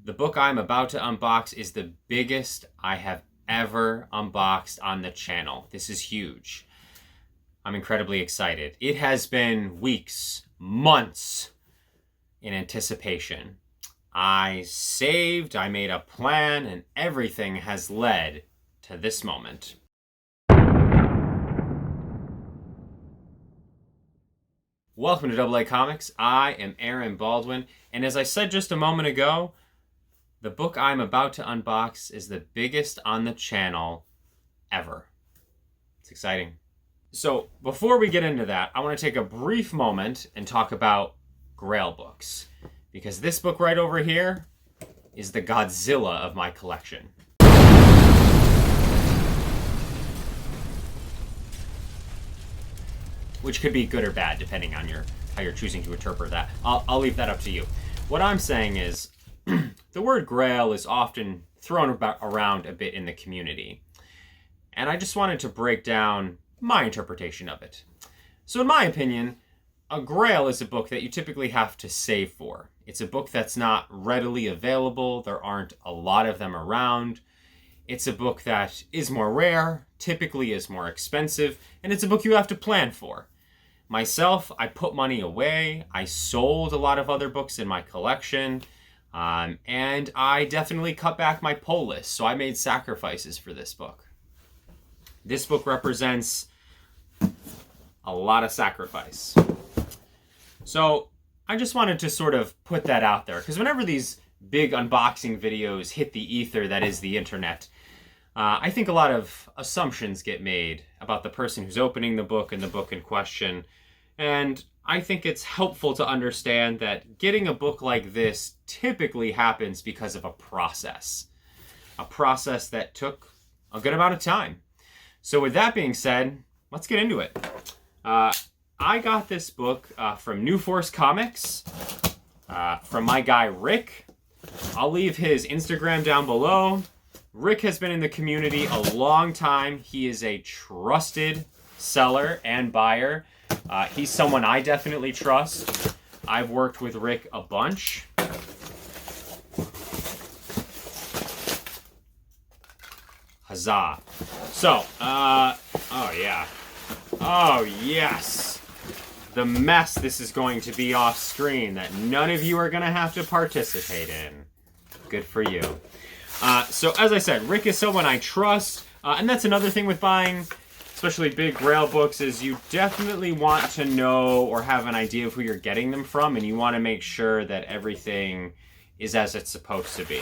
The book I'm about to unbox is the biggest I have ever unboxed on the channel. This is huge. I'm incredibly excited. It has been weeks, months in anticipation. I saved, I made a plan, and everything has led to this moment. Welcome to AA Comics. I am Aaron Baldwin, and as I said just a moment ago, the book I'm about to unbox is the biggest on the channel ever. It's exciting. So before we get into that, I want to take a brief moment and talk about Grail books, because this book right over here is the Godzilla of my collection. Which could be good or bad, depending on how you're choosing to interpret that. I'll leave that up to you. What I'm saying is, the word Grail is often thrown around a bit in the community. And I just wanted to break down my interpretation of it. So in my opinion, a Grail is a book that you typically have to save for. It's a book that's not readily available. There aren't a lot of them around. It's a book that is more rare, typically is more expensive, and it's a book you have to plan for. Myself, I put money away. I sold a lot of other books in my collection, and I definitely cut back my pull list, so I made sacrifices for this book. This book represents a lot of sacrifice. So I just wanted to sort of put that out there, because whenever these big unboxing videos hit the ether that is the internet, I think a lot of assumptions get made about the person who's opening the book and the book in question. And I think it's helpful to understand that getting a book like this typically happens because of a process that took a good amount of time. So with that being said, let's get into it. I got this book from New Force Comics, from my guy Rick. I'll leave his Instagram down below. Rick has been in the community a long time. He is a trusted seller and buyer. He's someone I definitely trust. I've worked with Rick a bunch. Huzzah. So, oh yeah. Oh yes. The mess this is going to be off screen that none of you are going to have to participate in. Good for you. So as I said, Rick is someone I trust, and that's another thing with buying, especially big Grail books, is you definitely want to know or have an idea of who you're getting them from, and you want to make sure that everything is as it's supposed to be.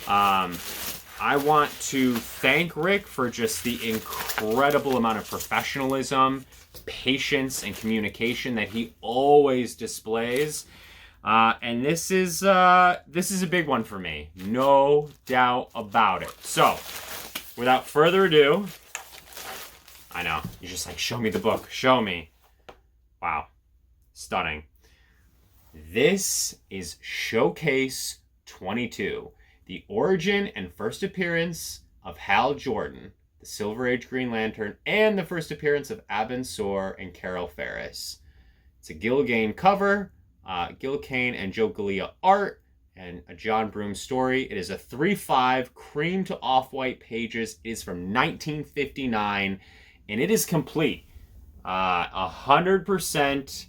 I want to thank Rick for just the incredible amount of professionalism, patience, and communication that he always displays. And this is a big one for me. No doubt about it. So, without further ado, I know, you're just like, show me the book. Show me. Wow. Stunning. This is Showcase 22. The origin and first appearance of Hal Jordan, the Silver Age Green Lantern, and the first appearance of Abin Sur and Carol Ferris. It's a Gil Kane cover. Gil Kane and Joe Gallia art, and a John Broome story. It is a 3/5 cream to off-white pages. It is from 1959, and it is complete. 100%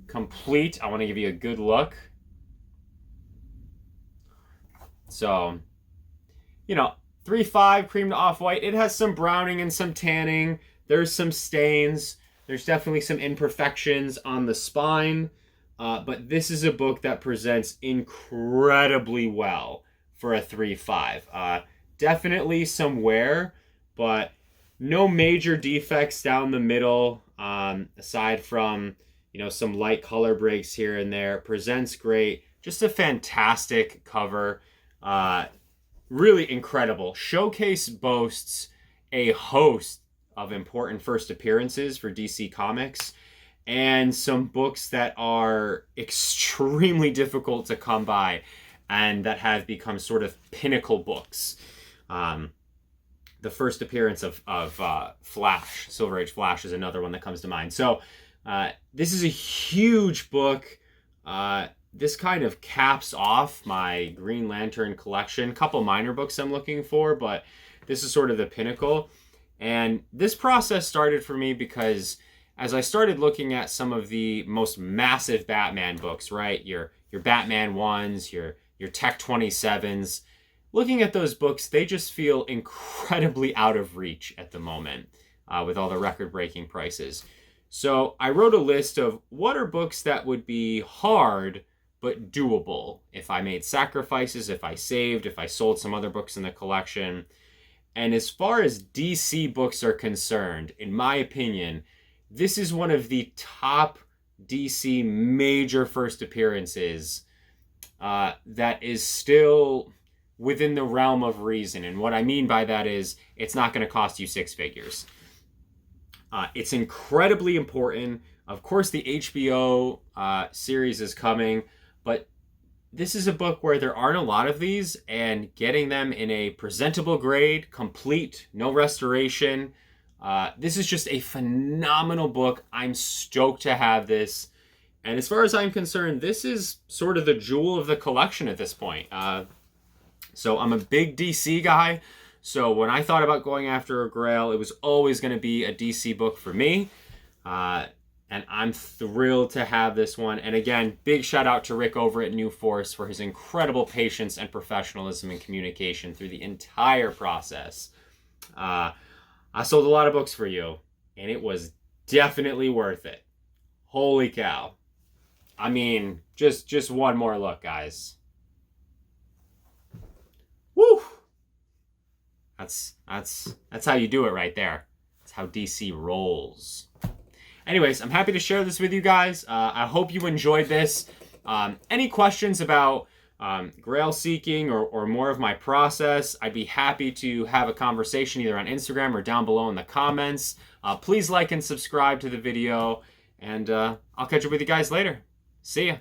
complete. I want to give you a good look. So, 3/5 cream to off-white. It has some browning and some tanning. There's some stains. There's definitely some imperfections on the spine. But this is a book that presents incredibly well for a 3/5. Definitely some wear, but no major defects down the middle, aside from, some light color breaks here and there. Presents great. Just a fantastic cover. Really incredible. Showcase boasts a host of important first appearances for DC Comics, and some books that are extremely difficult to come by and that have become sort of pinnacle books. The first appearance of Flash, Silver Age Flash, is another one that comes to mind. So this is a huge book this kind of caps off my Green Lantern collection. Couple minor books I'm looking for, but this is sort of the pinnacle. And this process started for me because as I started looking at some of the most massive Batman books, right? Your Batman 1s, your Tech 27s, looking at those books, they just feel incredibly out of reach at the moment with all the record-breaking prices. So I wrote a list of what are books that would be hard but doable if I made sacrifices, if I saved, if I sold some other books in the collection. And as far as DC books are concerned, in my opinion, this is one of the top DC major first appearances that is still within the realm of reason. And what I mean by that is it's not going to cost you six figures. It's incredibly important. Of course, the HBO series is coming, but this is a book where there aren't a lot of these, and getting them in a presentable grade, complete, no restoration. This is just a phenomenal book. I'm stoked to have this. And as far as I'm concerned, this is sort of the jewel of the collection at this point. So I'm a big DC guy. So when I thought about going after a Grail, it was always going to be a DC book for me. And I'm thrilled to have this one. And again, big shout out to Rick over at New Force for his incredible patience and professionalism and communication through the entire process. I sold a lot of books for you, and it was definitely worth it. Holy cow. I mean, just one more look, guys. Woo! That's how you do it right there. That's how DC rolls. Anyways, I'm happy to share this with you guys. I hope you enjoyed this. Any questions about Grail seeking or more of my process, I'd be happy to have a conversation either on Instagram or down below in the comments. Please like and subscribe to the video, and I'll catch up with you guys later. See ya.